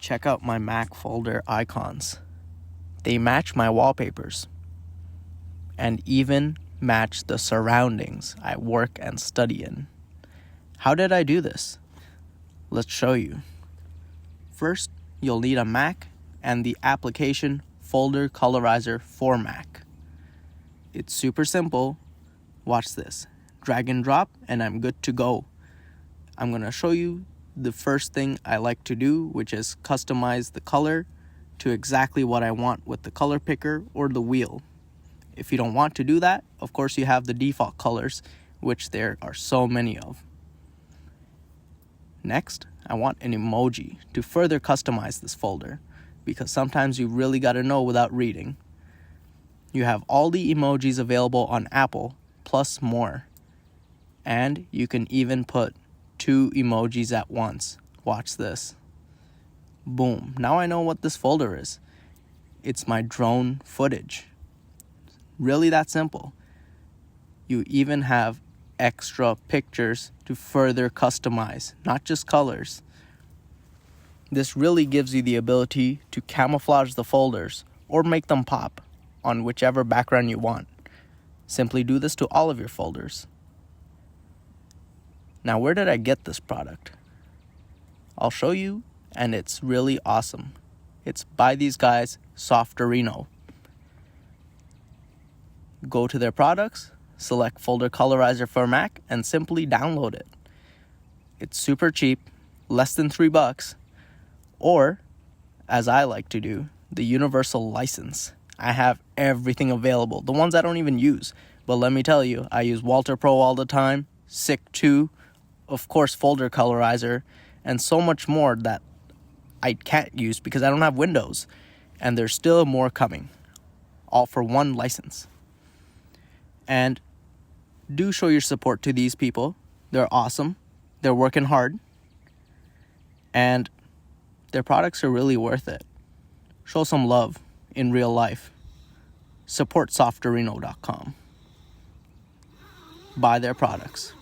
Check out my Mac folder icons. They match my wallpapers and even match the surroundings I work and study in. How did I do this? Let's show you. First, you'll need a Mac and the application Folder Colorizer for Mac. It's super simple. Watch this. Drag and drop and I'm good to go. I'm going to show you the first thing I like to do, which is customize the color to exactly what I want with the color picker or the wheel. If you don't want to do that, of course you have the default colors, which there are so many of. Next, I want an emoji to further customize this folder, because sometimes you really got to know without reading. You have all the emojis available on Apple, plus more. And you can even put 2 emojis at once. Watch this. Boom. Now I know what this folder is. It's my drone footage. Really that simple. You even have extra pictures to further customize, not just colors. This really gives you the ability to camouflage the folders or make them pop on whichever background you want. Simply do this to all of your folders. Now, where did I get this product? I'll show you, and it's really awesome. It's by these guys, Softorino. Go to their products, select Folder Colorizer for Mac, and simply download it. It's super cheap, less than $3, or, as I like to do, the universal license. I have everything available, the ones I don't even use. But let me tell you, I use Walter Pro all the time, SICK 2, of course Folder Colorizer, and so much more that I can't use because I don't have Windows. And there's still more coming, all for one license. And do show your support to these people. They're awesome. They're working hard. And their products are really worth it. Show some love in real life. Support Softorino.com. Buy their products.